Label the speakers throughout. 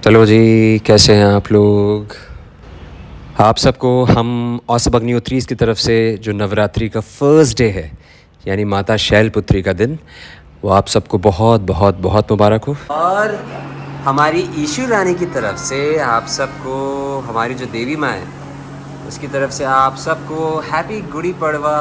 Speaker 1: चलो जी, कैसे हैं आप लोग। आप सबको हम औसब अग्निहोत्रीज़ की तरफ से जो नवरात्रि का फर्स्ट डे है, यानी माता शैलपुत्री का दिन, वो आप सबको बहुत बहुत बहुत मुबारक हो। और हमारी ईशू रानी की तरफ से आप सबको, हमारी जो देवी माँ है उसकी तरफ से आप सबको हैप्पी गुड़ी पड़वा।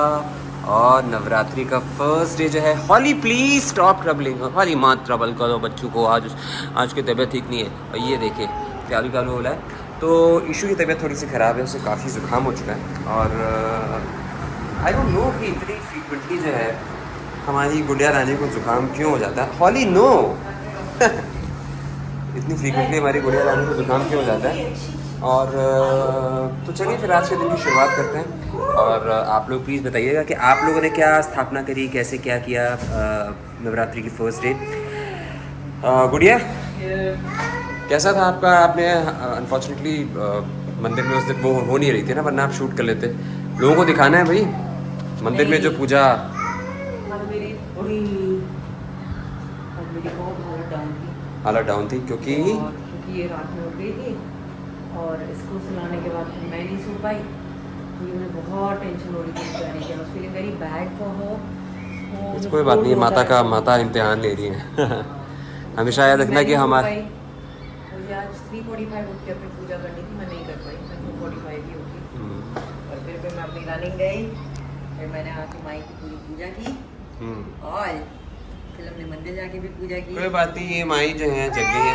Speaker 1: और नवरात्रि का फर्स्ट डे जो है, हॉली प्लीज़ स्टॉप ट्रबलिंग, हॉली मत ट्रबल करो बच्चों को, आज की तबीयत ठीक नहीं है। और ये देखिए चालू चालू हो रहा है। तो ईशू की तबीयत थोड़ी सी ख़राब है, उसे काफ़ी ज़ुकाम हो चुका है। और आई डोंट नो कि इतनी फ्रीक्वेंटली जो है हमारी गुड़िया रानी को ज़ुकाम क्यों हो जाता है। हॉली नो इतनी फ्रीक्वेंटली हमारी गुड़िया रानी को ज़ुकाम क्यों हो जाता है। और तो चलिए फिर आज के दिन की शुरुआत करते हैं। और आप लोग प्लीज़ बताइएगा कि आप लोगों ने क्या स्थापना करी, कैसे क्या किया नवरात्रि की फर्स्ट डे। गुड़िया, कैसा था आपका? आपने अनफॉर्चुनेटली मंदिर में उस दिन वो हो नहीं रही थी ना, वरना आप शूट कर लेते। लोगों को दिखाना है भाई मंदिर में जो पूजा। हालत डाउन थी क्योंकि
Speaker 2: ये रात में उठ गई थी और इसको सुलाने के बाद मैं नहीं सो पाई, क्योंकि मुझे बहुत टेंशन हो रही थी बेचारी की। I was feeling very bad for her.
Speaker 1: कोई बात नहीं है, माता इम्तिहान ले रही है। हमेशा याद रखना कि हमारे
Speaker 2: मुझे आज 3:45 उठ के अपनी पूजा करनी थी, मैं नहीं कर पाई। मैं 2:45 ही उठी और फिर मैं अपनी रनिंग गई। फिर मैंने आके माई की पूरी पूजा की और फिर हमने मंदिर जाके भी पूजा की।
Speaker 1: कोई बात नहीं, ये माई जो है जग गई है,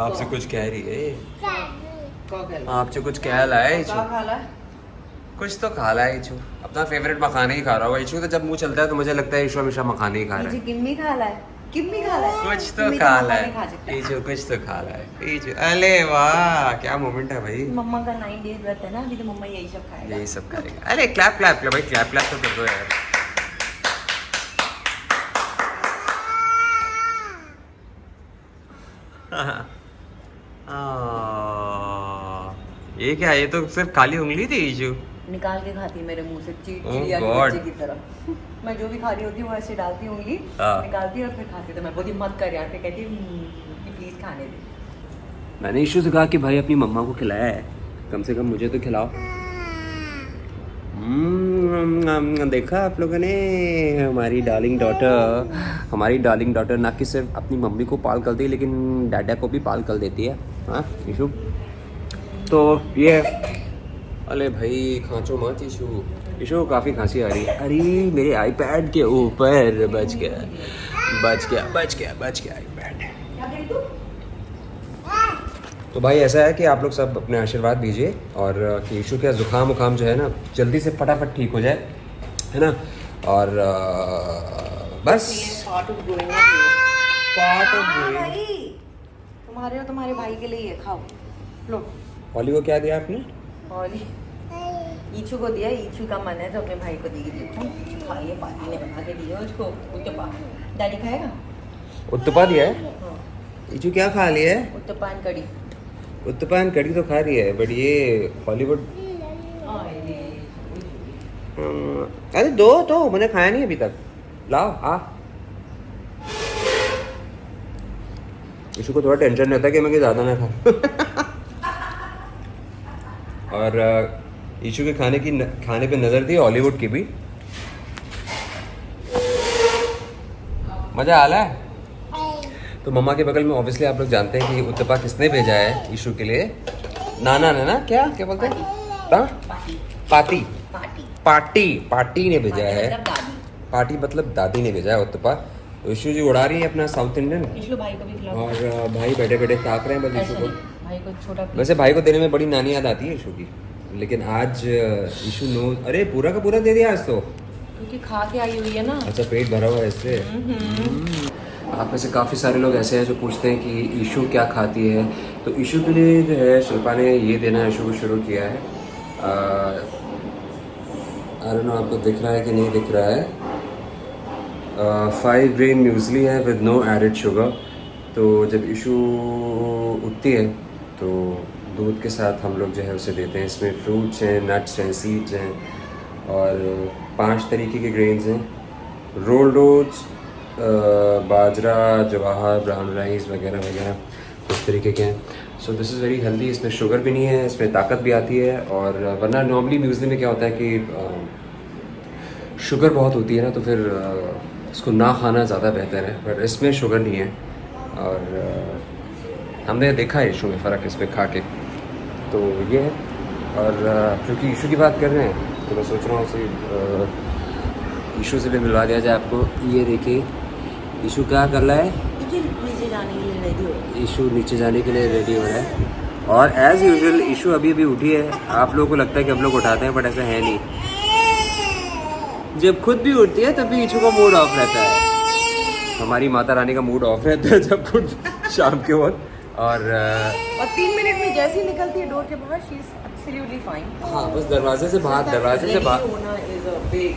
Speaker 1: आपसे कुछ कह रही है। आपसे कुछ कह रहा है इचू, कुछ तो खा रहा है इचू। अपना फेवरेट मखाने ही खा रहा होगा इचू। तो जब मुंह चलता है तो मुझे लगता है इशू हमेशा मखाने ही खा रहा है।
Speaker 2: किम्मी खा रहा है, किम्मी खा रहा है,
Speaker 1: कुछ तो खा रहा है इचू, कुछ तो खा रहा है इचू। अरे वाह, क्या मोमेंट है भाई।
Speaker 2: मम्मा का 9 डेज व्रत है ना अभी, तो मम्मा यही सब खाएगा,
Speaker 1: यही सब खाएगा। अरे क्लैप क्लैप भाई, क्लैप क्लैप तो कर दो यार। ये क्या, ये तो सिर्फ काली उंगली थी इशू।
Speaker 2: निकाल के खाती है मेरे मुंह से,
Speaker 1: Oh
Speaker 2: चिड़िया के
Speaker 1: God.
Speaker 2: बच्चे की तरह। मैं जो भी खा रही होती हूँ वो ऐसे डालती हूँ उंगली,
Speaker 1: हाँ।
Speaker 2: निकालती है और फिर खाती है। तो मैं बोलती मत कर यार, फिर कहती कि प्लीज खाने दे।
Speaker 1: मैंने इशू से कहा कि भाई अपनी मम्मा को खिलाया है, कम से कम मुझे तो खिलाओ। देखा आप लोगों ने, हमारी डार्लिंग डॉटर ना कि सिर्फ अपनी मम्मी को पाल कर दी, लेकिन डाडा को भी पाल कर देती है। हाँ इशू, तो ये अरे भाई खांचो मत इशू। इशू काफ़ी खांसी आ रही है। अरे मेरे आईपैड के ऊपर बच गया आईपैड। तो भाई ऐसा है कि आप लोग सब अपने आशीर्वाद दीजिए और कि इशू का ज़ुकाम उखाम जो है ना जल्दी से फटाफट ठीक हो जाए, है ना। और बस
Speaker 2: पार्ट ऑफ ग्रोइंग। तुम्हारे और तुम्हारे भाई के लिए ये खाओ लो।
Speaker 1: हॉली को क्या दिया आपने?
Speaker 2: और ईचू को दिया, ईचू का मन है तो अपने भाई को दी। देखो खाइए, पार्टी ने बना के दिया उसको उत्तपा। डैडी खाएगा?
Speaker 1: उत्तपा दिया है।
Speaker 2: हाँ।
Speaker 1: इचू क्या खा लिया है?
Speaker 2: उत्तपान कड़ी।
Speaker 1: उत्तपान कड़ी तो खा रही है, बट ये हॉलीवुड। अरे दो तो मैंने खाया नहीं अभी तक, लाओ आ। इशू को थोड़ा टेंशन रहता है कि मैं कि ज़्यादा ना खाऊं। और इशू के खाने पे नज़र थी हॉलीवुड की भी। मज़ा आ रहा है। तो मम्मा के बगल में ऑब्वियसली आप लोग जानते हैं कि उत्तपा किसने भेजा है इशू के लिए। नाना क्या बोलते हैं? पार्टी ने भेजा है। पार्टी मतलब दादी ने भेजा है उत्तपा। तो इशू जी उड़ा रही है अपना साउथ इंडियन।
Speaker 2: भाई को भी खिलाओ।
Speaker 1: और भाई बैठे बैठे ताक रहे हैं बस इशू को।
Speaker 2: भाई को छोटा।
Speaker 1: वैसे भाई को देने में बड़ी नानी याद आती है इशू की, लेकिन आज इशू नो। अरे पूरा का पूरा दे दिया आज तो,
Speaker 2: क्योंकि खा के आई हुई है ना।
Speaker 1: अच्छा पेट भरा हुआ है इससे। आप में से काफ़ी सारे लोग ऐसे हैं जो पूछते हैं कि ईशू क्या खाती है। तो ईशू के लिए जो है शिल्पा ने ये देना ईशू को शुरू किया है। आई डोंट नो आपको दिख रहा है कि नहीं दिख रहा है। 5 ग्रेन म्यूसली है विद नो एडेड शुगर। तो जब ईशू उठती है तो दूध के साथ हम लोग जो है उसे देते हैं। इसमें फ्रूट्स हैं, नट्स हैं, सीड्स हैं और 5 तरीके के ग्रेन्स हैं। रोल्ड ओट्स, बाजरा, जवाहर, ब्राउन राइस वगैरह वगैरह इस तरीके के हैं। So this is very healthy, इसमें शुगर भी नहीं है, इसमें ताकत भी आती है। और वरना नॉर्मली म्यूज़ली में क्या होता है कि शुगर बहुत होती है ना, तो फिर इसको ना खाना ज़्यादा बेहतर है, पर इसमें शुगर नहीं है। और हमने देखा है इशू में फ़र्क इस पर खा के, तो ये है। और क्योंकि इशू की बात कर रहे हैं तो मैं सोच रहा हूँ उसे इशू से भी मिलवा दिया जाए आपको। ये देखिए इशू क्या कर रहा है,
Speaker 2: नीचे जाने के लिए रेडी हो।
Speaker 1: इशू नीचे जाने के लिए रेडी हो रहा है। और एज़ यूजुअल इशू अभी अभी उठी है। आप लोगों को लगता है कि हम लोग उठाते हैं, बट ऐसा है नहीं। जब खुद भी उठती है तब भी इशू का मूड ऑफ रहता है। हमारी माता रानी का मूड ऑफ रहता है जब खुद शाम के वक्त। और
Speaker 2: 3 मिनट में जैसे ही निकलती है डोर के बाहर, शी इज एब्सोल्युटली फाइन।
Speaker 1: हाँ, बस दरवाजे से बाहर
Speaker 2: होना इज अ बिग।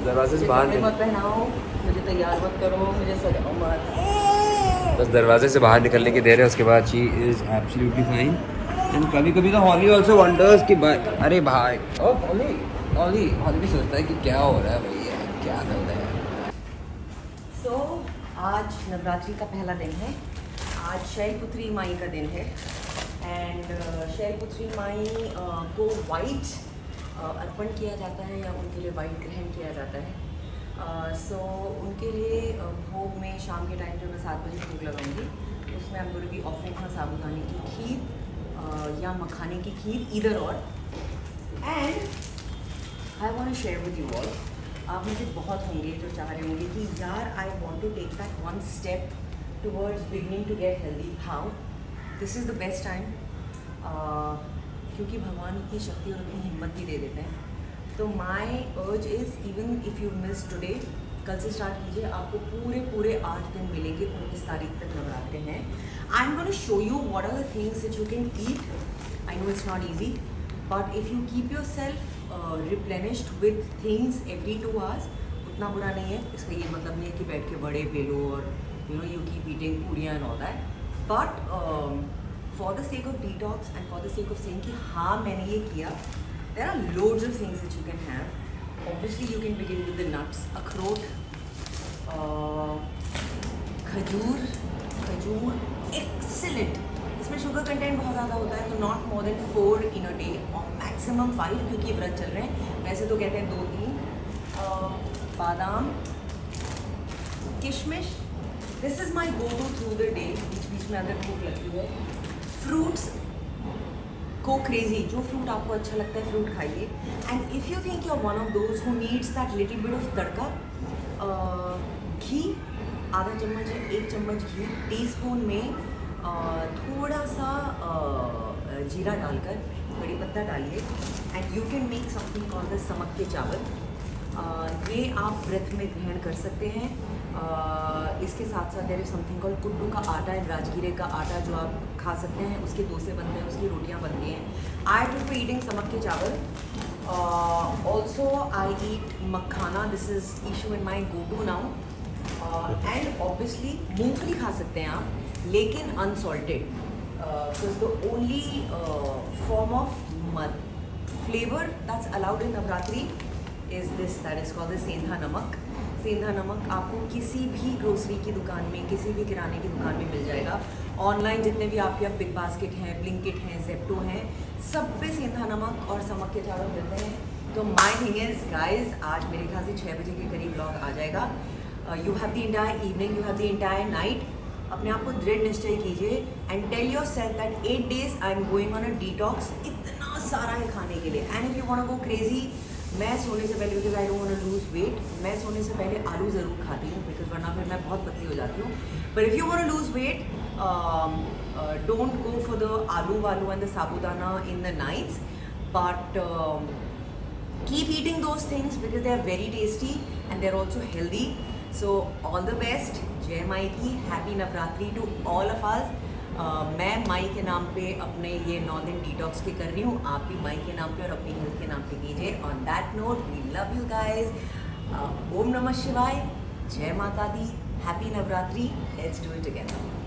Speaker 1: दरवाजे से बाहर
Speaker 2: मत पहनाओ, मुझे तैयार मत करो, मुझे सजाओ मत।
Speaker 1: बस दरवाजे से बाहर निकलने की देर है, उसके बाद she is absolutely fine. And कभी कभी तो हॉली ऑल्सो वंडर्स कि अरे भाई हॉली भी सोचता है कि क्या हो रहा है भैया, क्या चल रहा है।
Speaker 2: सो आज नवरात्रि का पहला दिन है। आज शैलपुत्री माई का दिन है। एंड शैलपुत्री माई को वाइट अर्पण किया जाता है या उनके लिए वाइट ग्रहण किया जाता है। सो उनके लिए भोग में शाम के टाइम जो मैं 7 बजे भोग लगाऊंगी, उसमें I'm going to be offering her साबूदाने की खीर या मखाने की खीर, ईदर और। And I want to share with you all, आप में से बहुत होंगे जो चाह रहे होंगे कि यार I want to take that one step towards beginning to get healthy. How? This is the best time, क्योंकि भगवान उतनी शक्ति और उतनी हिम्मत भी दे देते हैं। तो माई अर्ज is, even if you miss today, कल से स्टार्ट कीजिए। आपको पूरे 8 दिन मिलेंगे। 19 तारीख तक नवरात्रे हैं। I am going to show you what are the things that you can eat. I know it's not easy, but if you keep yourself replenished with things every 2 hours, उतना बुरा नहीं है। इसका ये मतलब नहीं है कि बैठ के बड़े पेलो और यू कीप ईटिंग पूड़ियाँ and all that. But for the sake of detox and for the sake of saying कि हाँ मैंने ये किया, there are loads of things that you can have. Obviously you can begin with the nuts, अखरोट, खजूर excellent। इसमें sugar content बहुत ज़्यादा होता है, तो not more than 4 in a day और मैक्सिमम 5, क्योंकि व्रत चल रहे हैं। वैसे तो कहते हैं 2-3। बादाम, किशमिश, this is my go to through the day. बीच में अगर भूख लगती है, फ्रूट्स go crazy, जो फ्रूट आपको अच्छा लगता है फ्रूट खाइए। And if you think you are one of those who needs that little bit of tadka, घी आधा चम्मच या 1 चम्मच घी, टीस्पून में थोड़ा सा जीरा डालकर कड़ी पत्ता डालिए, and you can make something called the samak के चावल। ये आप व्रत में ग्रहण कर सकते हैं। इसके साथ साथ देयर इज समथिंग कॉल्ड कुट्टू का आटा एंड राजगीरे का आटा, जो आप खा सकते हैं। उसके डोसे बनते हैं, उसकी रोटियां बनती हैं। आई प्रेफर ईटिंग समक के चावल। Also I eat makhana, this is issue in my go to now. And obviously मूंगफली खा सकते हैं आप, लेकिन unsalted, because the only form of flavour that's allowed in Navratri is this, that is called the sendha namak. सेंधा नमक आपको किसी भी ग्रोसरी की दुकान में, किसी भी किराने की दुकान में मिल जाएगा। ऑनलाइन जितने भी आपके यहाँ बिग बास्केट हैं, ब्लिंकिट हैं, जेप्टो हैं, सब पे सेंधा नमक और समक के चावल मिलते हैं। तो माई थिंग इज गाइज, आज मेरे ख्याल से 6 बजे के करीब ब्लॉग आ जाएगा। You have the entire evening, you have the entire night. अपने आप को दृढ़ निश्चय कीजिए and tell yourself that 8 days I am going on a detox. इतना सारा है खाने के लिए। And if you want to go crazy, मैं सोने से पहले, because I don't want to lose weight, मैं सोने से पहले आलू ज़रूर खाती हूँ, बिकॉज वरना फिर मैं बहुत पतली हो जाती हूँ। But if you want to lose weight, don't go for the aloo वालू and the sabudana in the nights, but keep eating those things because they are very tasty and they are also healthy. So all the best, जय माई की, happy Navratri to all of us. मैं माई के नाम पे अपने ये 9 दिन डिटॉक्स के कर रही हूँ, आप भी माई के नाम पे और अपनी हेल्थ के नाम पे कीजिए। On that note, we love you guys. ओम नमः शिवाय, जय माता दी, happy Navratri, let's do it together.